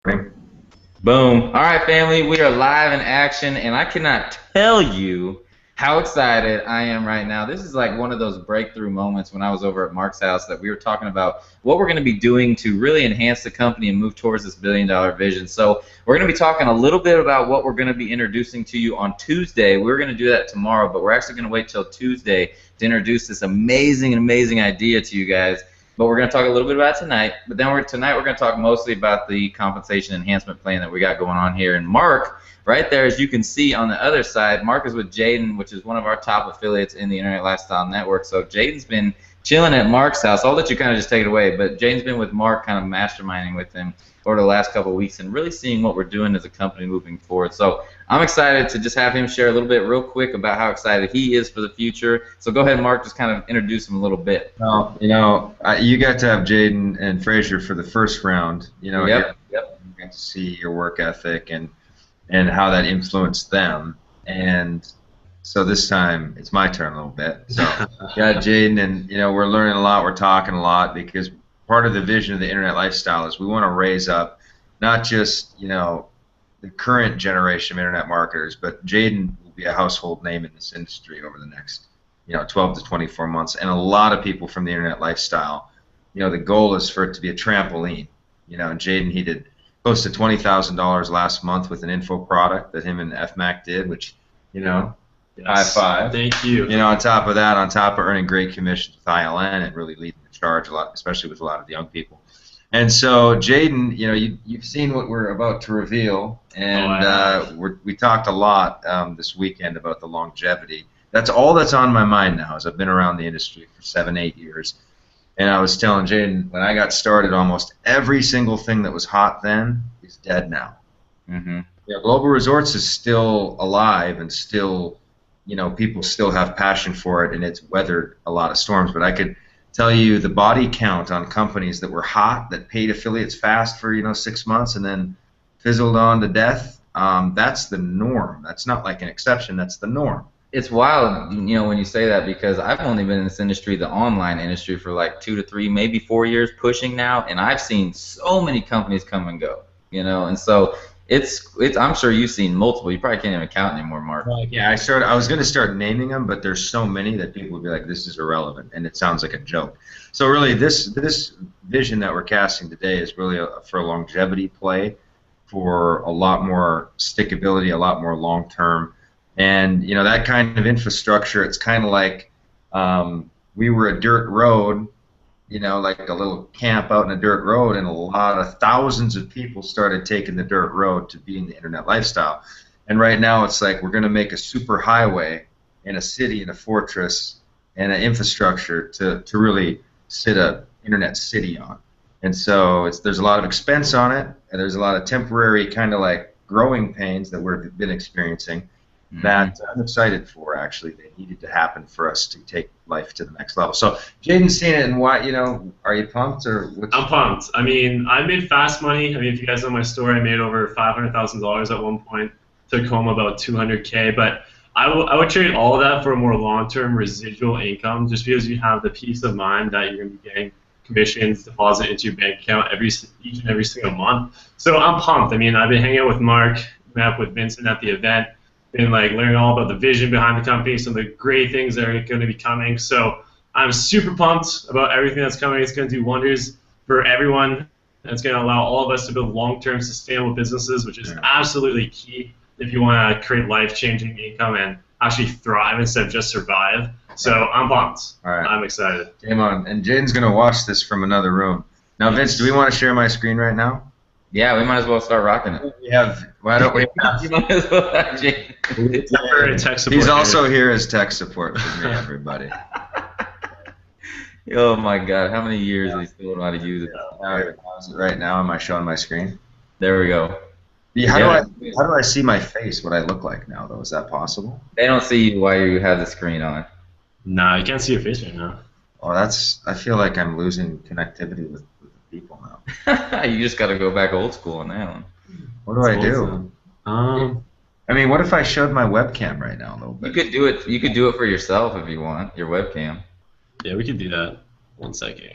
Boom. All right, family, we are live in action, and I cannot tell you how excited I am right now. This is like one of those breakthrough moments when I was over at Mark's house that we were talking about what we're going to be doing to really enhance the company and move towards this billion-dollar vision. So we're going to be talking a little bit about what we're going to be introducing to you on Tuesday. We're going to do that tomorrow, but we're actually going to wait till Tuesday to introduce this amazing idea to you guys. But we're going to talk a little bit about it tonight. But then tonight we're going to talk mostly about the compensation enhancement plan that we got going on here. And Mark, right there, as you can see on the other side, Mark is with Jaden, which is one of our top affiliates in the Internet Lifestyle Network. So Jaden's been chilling at Mark's house. I'll let you kind of just take it away. But Jaden's been with Mark, kind of masterminding with him over the last couple of weeks and really seeing what we're doing as a company moving forward. So I'm excited to just have him share a little bit real quick about how excited he is for the future. So go ahead, Mark, just kind of introduce him a little bit. Well, you got to have Jaden and Frazier for the first round. Yep. You got to see your work ethic and how that influenced them. And so this time it's my turn a little bit. So got Jaden, and we're learning a lot. We're talking a lot because part of the vision of the Internet Lifestyle is we want to raise up not just the current generation of Internet marketers, but Jaden will be a household name in this industry over the next 12 to 24 months, and a lot of people from the Internet Lifestyle. The goal is for it to be a trampoline. And Jaden, he did close to $20,000 last month with an info product that him and FMAC did, which Yes. high five. Thank you. On top of that, on top of earning great commissions with ILN and really leading the charge a lot, especially with a lot of the young people. And so, Jaden, you've seen what we're about to reveal, and we talked a lot this weekend about the longevity. That's all that's on my mind now, as I've been around the industry for 7, 8 years. And I was telling Jaden, when I got started, almost every single thing that was hot then is dead now. Mm-hmm. Global Resorts is still alive, and still, people still have passion for it, and it's weathered a lot of storms. But I could tell you the body count on companies that were hot, that paid affiliates fast for 6 months and then fizzled on to death. That's the norm. That's not like an exception. That's the norm. It's wild, when you say that, because I've only been in this industry, the online industry, for like 2 to 3, maybe 4 years pushing now, and I've seen so many companies come and go, and so it's. I'm sure you've seen multiple. You probably can't even count anymore, Mark. Yeah, I was going to start naming them, but there's so many that people would be like, this is irrelevant, and it sounds like a joke. So really, this vision that we're casting today is really for a longevity play, for a lot more stickability, a lot more long term. And that kind of infrastructure, it's kind of like we were a dirt road, like a little camp out in a dirt road, and a lot of thousands of people started taking the dirt road to be in the Internet Lifestyle. And right now it's like we're going to make a super highway in a city, in a fortress, and an infrastructure to really sit a Internet city on. And so there's a lot of expense on it, and there's a lot of temporary kind of like growing pains that we've been experiencing. That I'm excited for, actually. They needed to happen for us to take life to the next level. So Jaden's seen it, and why, are you pumped or what's... I'm pumped. I mean, I made fast money. I mean, if you guys know my story, I made over $500,000 at one point. Took home about $200K, but I would trade all of that for a more long-term residual income, just because you have the peace of mind that you're going to be getting commissions deposit into your bank account each and every single month. So I'm pumped. I mean, I've been hanging out with Mark, met up with Vincent at the event, been like learning all about the vision behind the company, some of the great things that are going to be coming. So I'm super pumped about everything that's coming. It's going to do wonders for everyone, and it's going to allow all of us to build long-term sustainable businesses, which is absolutely key if you want to create life-changing income and actually thrive instead of just survive. So I'm pumped. All right. I'm excited. Game on. And Jaden's going to watch this from another room. Now, Vince, do we want to share my screen right now? Yeah, we might as well start rocking it. Why don't we have... You might as well have Jaden. He's also here as tech support for me, everybody. Oh my God, how many years do you still know how to use it? Right now, am I showing my screen? There we go. How do I see my face, what I look like now, though? Is that possible? They don't see you while you have the screen on. Nah, you can't see your face right now. Oh, I feel like I'm losing connectivity with people now. You just got to go back old school on that one. What do I do? I mean, what if I showed my webcam right now a little bit? You could do it. You could do it for yourself if you want your webcam. Yeah, we could do that. 1 second.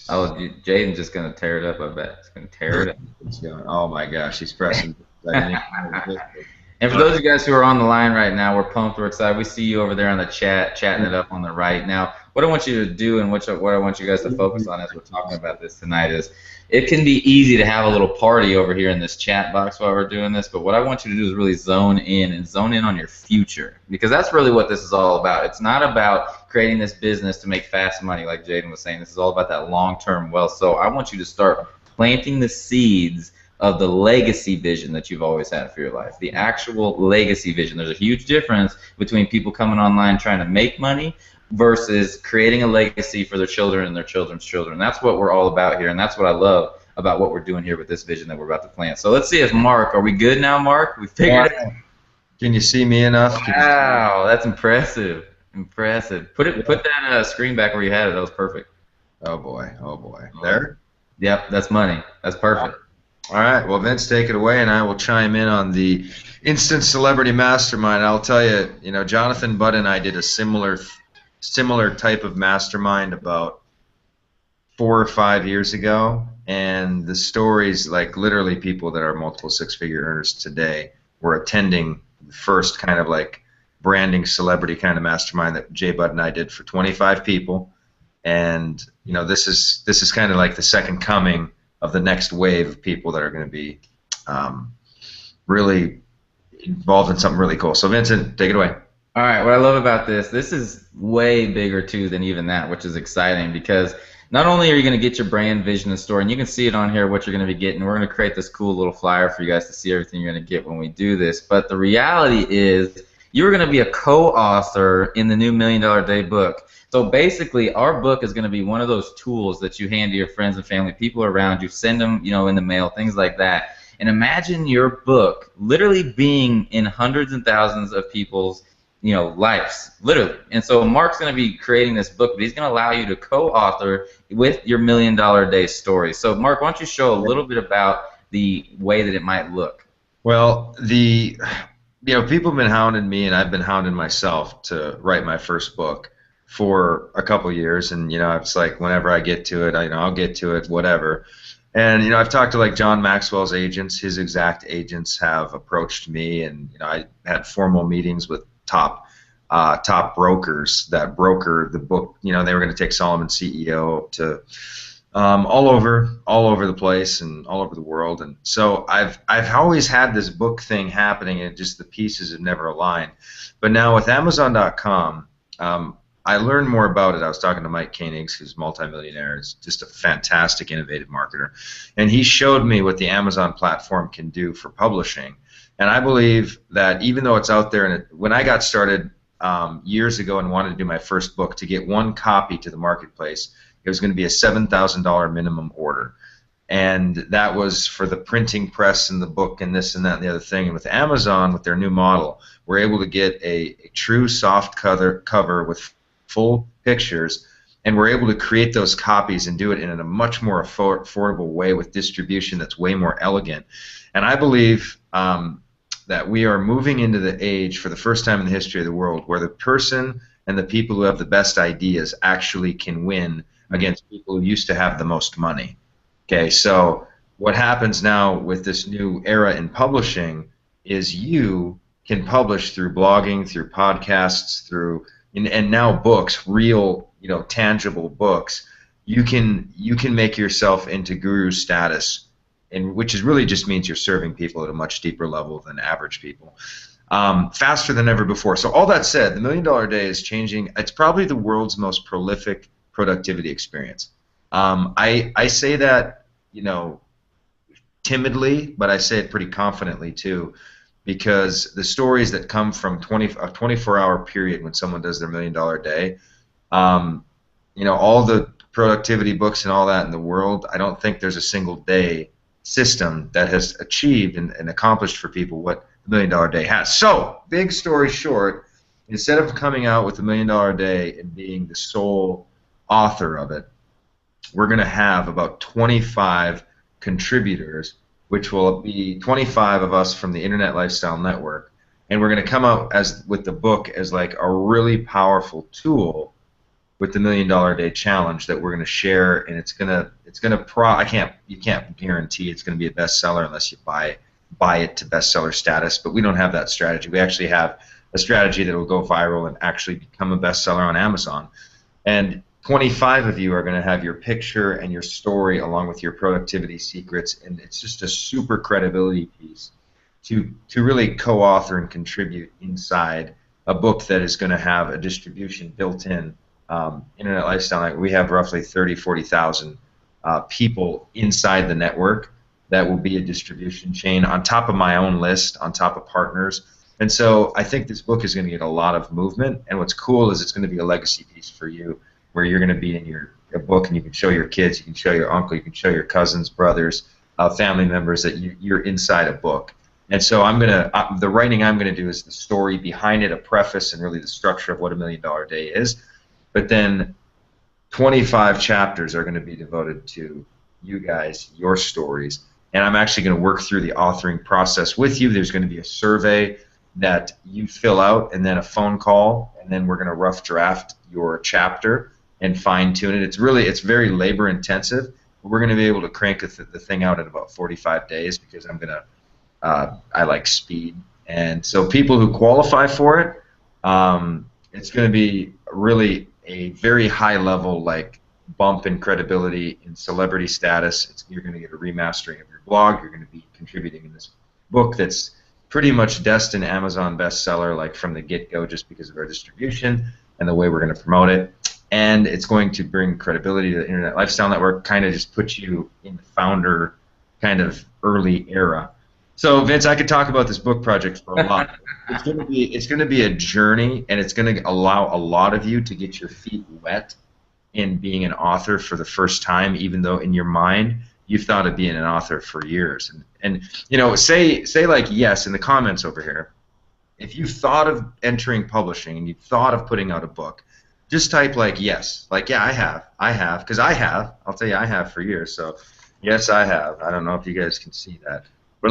Oh, Jaden's just gonna tear it up. I bet he's gonna tear it up. It's going, oh my gosh, he's pressing. I didn't even know it was this. And for those of you guys who are on the line right now, we're pumped, we're excited. We see you over there on the chat, chatting it up on the right. Now, what I want you to do and what I want you guys to focus on as we're talking about this tonight is it can be easy to have a little party over here in this chat box while we're doing this, but what I want you to do is really zone in on your future, because that's really what this is all about. It's not about creating this business to make fast money like Jaden was saying. This is all about that long-term wealth. So I want you to start planting the seeds of the legacy vision that you've always had for your life, the actual legacy vision. There's a huge difference between people coming online trying to make money versus creating a legacy for their children and their children's children. That's what we're all about here, and that's what I love about what we're doing here with this vision that we're about to plant. So let's see if Mark, are we good now, Mark? We figured it out. Can you see me enough? Wow, that's impressive. Impressive. Put that screen back where you had it. That was perfect. Oh boy, oh boy. There? Yep, that's money. That's perfect. All right, well, Vince, take it away, and I will chime in on the instant celebrity mastermind. I'll tell you, Jonathan Budd and I did a similar type of mastermind about 4 or 5 years ago, and the stories, like literally people that are multiple six-figure earners today, were attending the first kind of like branding celebrity kind of mastermind that Jay Budd and I did for 25 people, and this is kind of like the second coming of the next wave of people that are going to be really involved in something really cool. So Vincent, take it away. All right, what I love about this is way bigger too than even that, which is exciting, because not only are you going to get your brand vision and story, and you can see it on here what you're going to be getting. We're going to create this cool little flyer for you guys to see everything you're going to get when we do this, but the reality is you're going to be a co-author in the new $1 Million Day book. So basically, our book is going to be one of those tools that you hand to your friends and family, people around you, send them, in the mail, things like that. And imagine your book literally being in hundreds and thousands of people's, lives, literally. And so Mark's going to be creating this book, but he's going to allow you to co-author with your $1 Million Day story. So Mark, why don't you show a little bit about the way that it might look? Well, people have been hounding me, and I've been hounding myself to write my first book for a couple years, and it's like whenever I get to it, I'll get to it, whatever. And I've talked to like John Maxwell's agents. His exact agents have approached me, and I had formal meetings with top brokers that broker the book. They were going to take Solomon CEO to all over the place and all over the world. And so I've always had this book thing happening, and just the pieces have never aligned. But now with Amazon.com, I learned more about it. I was talking to Mike Koenigs, who's multimillionaire. He's just a fantastic, innovative marketer. And he showed me what the Amazon platform can do for publishing. And I believe that even though it's out there, and when I got started years ago and wanted to do my first book, to get one copy to the marketplace, it was going to be a $7,000 minimum order. And that was for the printing press and the book and this and that and the other thing. And with Amazon, with their new model, we're able to get a true soft cover with full pictures, and we're able to create those copies and do it in a much more affordable way with distribution that's way more elegant. And I believe that we are moving into the age, for the first time in the history of the world, where the person and the people who have the best ideas actually can win against people who used to have the most money. Okay, so what happens now with this new era in publishing is you can publish through blogging, through podcasts, through and now books, real, tangible books. You can make yourself into guru status, and which is really just means you're serving people at a much deeper level than average people, faster than ever before. So all that said, the $1 Million Day is changing. It's probably the world's most prolific productivity experience. I say that, timidly, but I say it pretty confidently too, because the stories that come from a 24-hour period when someone does their $1 Million Day, all the productivity books and all that in the world, I don't think there's a single day system that has achieved and accomplished for people what the $1 Million Day has. So, big story short, instead of coming out with the $1 Million Day and being the sole author of it, we're going to have about 25 contributors, which will be 25 of us from the Internet Lifestyle Network, and we're going to come out with the book as like a really powerful tool with the $1,000,000 Day Challenge that we're going to share, and you can't guarantee it's going to be a bestseller unless you buy it to bestseller status, but we don't have that strategy. We actually have a strategy that will go viral and actually become a bestseller on Amazon. And 25 of you are going to have your picture and your story along with your productivity secrets, and it's just a super credibility piece to really co-author and contribute inside a book that is going to have a distribution built in. Internet Lifestyle Network, we have roughly 40,000 people inside the network that will be a distribution chain on top of my own list, on top of partners. And so I think this book is going to get a lot of movement, and what's cool is it's going to be a legacy piece for you, where you're going to be in your book and you can show your kids, you can show your uncle, you can show your cousins, brothers, family members that you're inside a book. And so the writing I'm going to do is the story behind it, a preface, and really the structure of what a $1,000,000 Day is. But then 25 chapters are going to be devoted to you guys, your stories. And I'm actually going to work through the authoring process with you. There's going to be a survey that you fill out, and then a phone call, and then we're going to rough draft your chapter and fine-tune it. It's very labor intensive. We're going to be able to crank the thing out in about 45 days because I like speed. And so people who qualify for it, it's going to be really a very high level bump in credibility, in celebrity status. You're going to get a remastering of your blog. You're going to be contributing in this book that's pretty much destined Amazon bestseller from the get-go, just because of our distribution and the way we're going to promote it. And it's going to bring credibility to the Internet Lifestyle Network, kind of just put you in the founder kind of early era. So Vince, I could talk about this book project for a lot. It's going to be a journey, and it's going to allow a lot of you to get your feet wet in being an author for the first time, even though in your mind you've thought of being an author for years. And say yes in the comments over here. If you thought of entering publishing and you thought of putting out a book, just type yes. Yeah, I have, because I'll tell you, I have for years. So yes, I have. I don't know if you guys can see that. But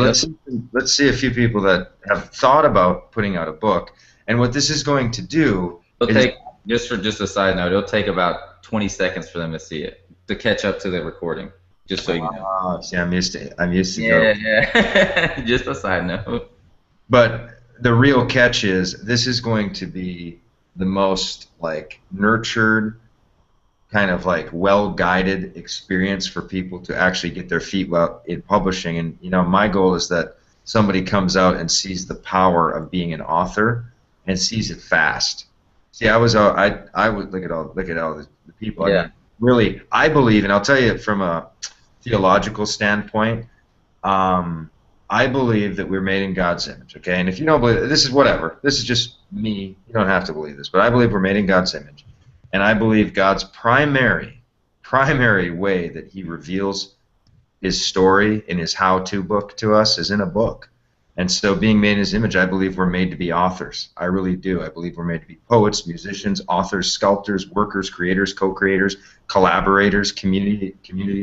let's see a few people that have thought about putting out a book. And what this is going to do just a side note, it'll take about 20 seconds for them to see it, to catch up to the recording, just so you know. See, I'm used to Yeah. Just a side note. But the real catch is this is going to be the most nurtured, kind of well-guided experience for people to actually get their feet wet in publishing. And my goal is that somebody comes out and sees the power of being an author and sees it fast. See, I would look at all the people. Yeah. I mean, really, I believe, and I'll tell you from a theological standpoint, I believe that we're made in God's image. Okay, and if you don't believe this is whatever. This is just me. You don't have to believe this, but I believe we're made in God's image. And I believe God's primary way that He reveals His story in His how-to book to us is in a book. And so being made in His image, I believe we're made to be authors. I really do. I believe we're made to be poets, musicians, authors, sculptors, workers, creators, co-creators, collaborators, community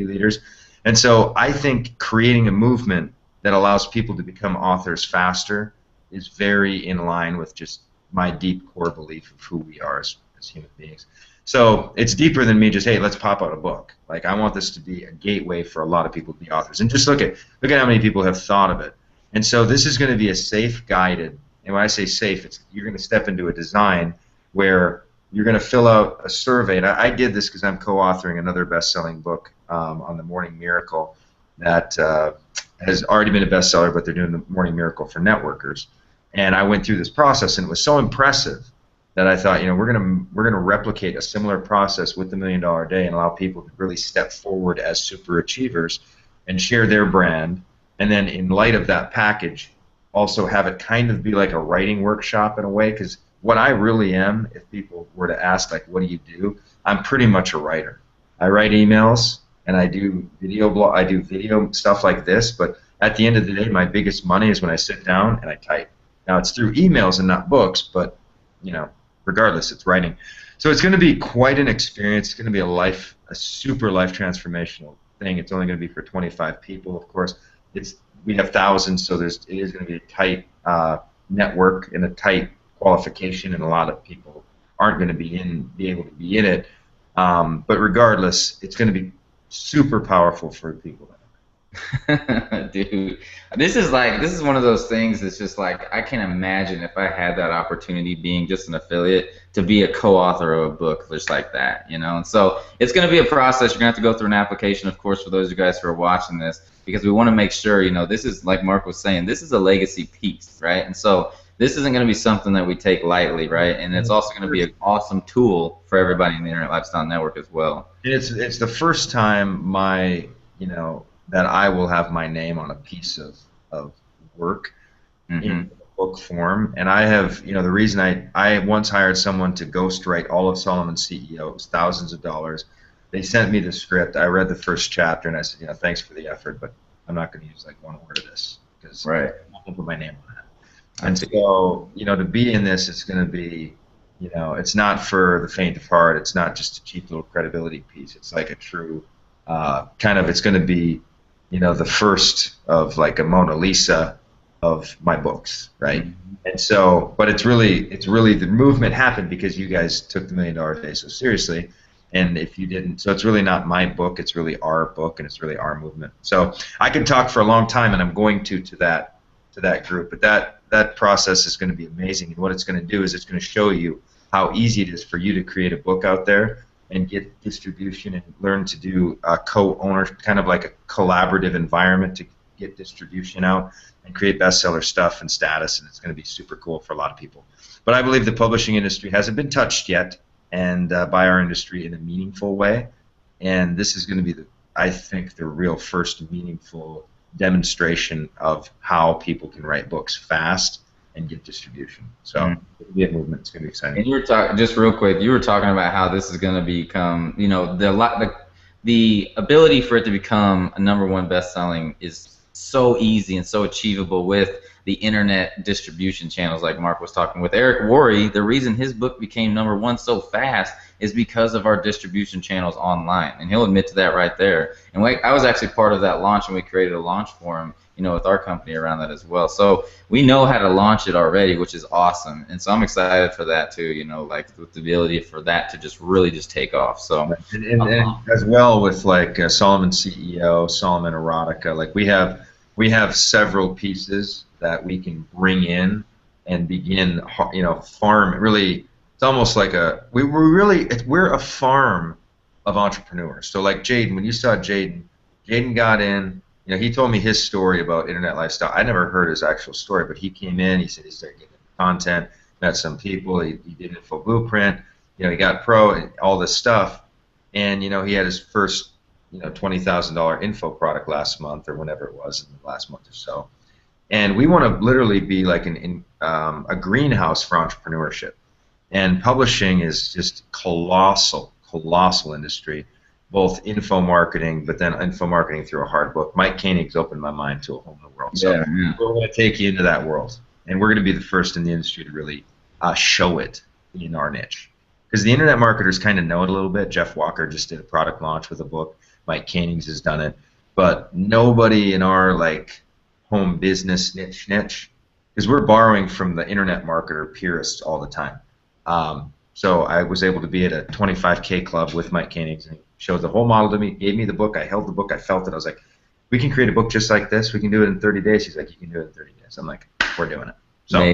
leaders. And so I think creating a movement that allows people to become authors faster is very in line with just my deep core belief of who we are as human beings. So it's deeper than me just, hey, let's pop out a book. I want this to be a gateway for a lot of people to be authors. And just look at how many people have thought of it. And so this is going to be a safe, guided, and when I say safe, you're going to step into a design where you're going to fill out a survey. And I did this because I'm co-authoring another best-selling book on the Morning Miracle that has already been a bestseller, but they're doing the Morning Miracle for networkers. And I went through this process, and it was so impressive that I thought, we're gonna replicate a similar process with the $1,000,000 Day and allow people to really step forward as super achievers and share their brand. And then in light of that package, also have it kind of be like a writing workshop in a way, because what I really am, if people were to ask, what do you do? I'm pretty much a writer. I write emails, and I do video stuff like this, but at the end of the day, my biggest money is when I sit down and I type. Now, it's through emails and not books, but, regardless, it's writing. So it's going to be quite an experience. It's going to be a super life transformational thing. It's only going to be for 25 people, of course. We have thousands, so it is going to be a tight network and a tight qualification, and a lot of people aren't going to be able to be in it. But regardless, it's going to be super powerful for people. Dude, this is one of those things that's just like I can't imagine if I had that opportunity being just an affiliate to be a co-author of a book just like that, you know. And so it's going to be a process. You're going to have to go through an application, of course, for those of you guys who are watching this, because we want to make sure, you know, this is like Mark was saying, this is a legacy piece, right? And so this isn't going to be something that we take lightly, right? And it's also going to be an awesome tool for everybody in the Internet Lifestyle Network as well. And it's the first time that I will have my name on a piece of work in book form. And I have, the reason I once hired someone to ghostwrite all of Solomon's CEO. It was thousands of dollars. They sent me the script. I read the first chapter, and I said, thanks for the effort, but I'm not going to use like one word of this because I'm not going to put my name on it. And so, to be in this, it's going to be, it's not for the faint of heart. It's not just a cheap little credibility piece. It's like a true it's going to be, the first of like a Mona Lisa of my books, right? And so, but it's really the movement happened because you guys took the $1 Million a Day so seriously, and if you didn't, so it's really not my book, it's really our book, and it's really our movement. So I could talk for a long time, and I'm going to that group, but that process is going to be amazing, and what it's going to do is it's going to show you how easy it is for you to create a book out there and get distribution and learn to do a co-owner, kind of like a collaborative environment to get distribution out and create bestseller stuff and status, and it's going to be super cool for a lot of people. But I believe the publishing industry hasn't been touched yet, and by our industry in a meaningful way, and this is going to be, I think, the real first meaningful demonstration of how people can write books fast and get distribution. So it'll be a movement. It's going to be exciting. And you were talking, just real quick, you were talking about how this is going to become, the ability for it to become a #1 best-selling is so easy and so achievable with the internet distribution channels like Mark was talking with. Eric Worre, the reason his book became #1 so fast is because of our distribution channels online, and he'll admit to that right there. And I was actually part of that launch, and we created a launch for him, with our company around that as well. So we know how to launch it already, which is awesome. And so I'm excited for that too, like with the ability for that to just really just take off. So and as well with like Solomon CEO, Solomon Erotica, like we have several pieces that we can bring in and begin, farm. Really, it's almost like we're a farm of entrepreneurs. So like Jaden, when you saw Jaden got in. He told me his story about internet lifestyle. I never heard his actual story, but he came in. He said he started getting content, met some people. He did Info Blueprint. He got pro and all this stuff, and he had his first $20,000 info product last month or whenever it was in the last month or so. And we want to literally be like a greenhouse for entrepreneurship, and publishing is just colossal industry. Both info marketing, but then info marketing through a hard book. Mike Koenig's opened my mind to a whole new world. So we're going to take you into that world, and we're going to be the first in the industry to really show it in our niche. Because the internet marketers kind of know it a little bit. Jeff Walker just did a product launch with a book. Mike Koenig's has done it, but nobody in our home business niche, because we're borrowing from the internet marketer purists all the time. So I was able to be at a 25K club with Mike Koenig's, and he showed the whole model to me, gave me the book, I held the book, I felt it, I was like, we can create a book just like this, we can do it in 30 days. He's like, you can do it in 30 days. I'm like, we're doing it. So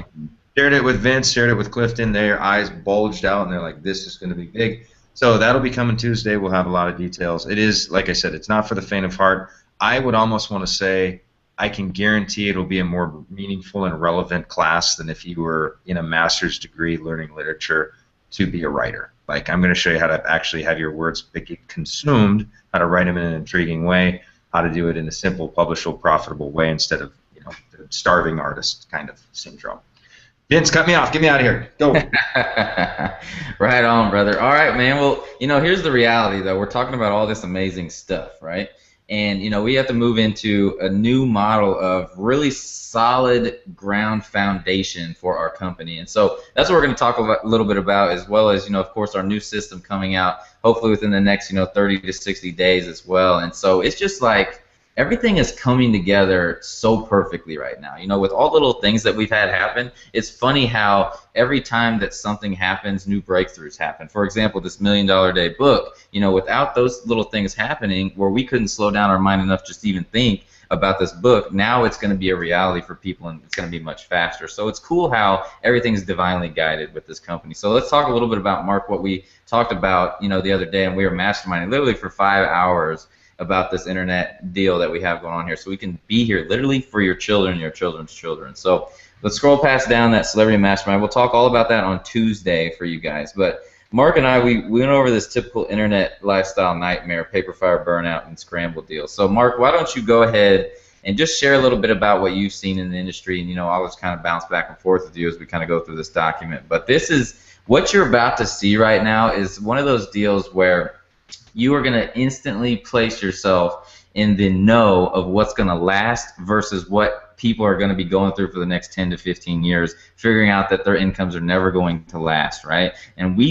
shared it with Vince, shared it with Clifton, their eyes bulged out, and they're like, this is going to be big. So that'll be coming Tuesday. We'll have a lot of details. It is, like I said, it's not for the faint of heart. I would almost want to say I can guarantee it'll be a more meaningful and relevant class than if you were in a master's degree learning literature to be a writer. Like, I'm going to show you how to actually have your words get consumed, how to write them in an intriguing way, how to do it in a simple, publishable, profitable way instead of the starving artist kind of syndrome. Vince, cut me off. Get me out of here. Go. Right on, brother. All right, man. Well, here's the reality, though. We're talking about all this amazing stuff, right? And, we have to move into a new model of really solid ground foundation for our company. And so that's what we're going to talk a little bit about, as well as, of course, our new system coming out, hopefully within the next, 30 to 60 days as well. And so it's just like, everything is coming together so perfectly right now. You know, with all the little things that we've had happen, it's funny how every time that something happens, new breakthroughs happen. For example, this $1 Million a Day book, you know, without those little things happening where we couldn't slow down our mind enough just to even think about this book, now it's going to be a reality for people, and it's going to be much faster. So it's cool how everything's divinely guided with this company. So let's talk a little bit about, Mark, what we talked about, you know, the other day, and we were masterminding literally for 5 hours about this internet deal that we have going on here, so we can be here literally for your children and your children's children. So let's scroll past down that celebrity mastermind. We'll talk all about that on Tuesday for you guys. But Mark and I, we went over this typical internet lifestyle nightmare, paper fire burnout, and scramble deals. So Mark, why don't you go ahead and just share a little bit about what you've seen in the industry, and, you know, I'll just kind of bounce back and forth with you as we kind of go through this document. But this is what you're about to see right now is one of those deals where you are going to instantly place yourself in the know of what's going to last versus what people are going to be going through for the next 10 to 15 years, figuring out that their incomes are never going to last, right? And we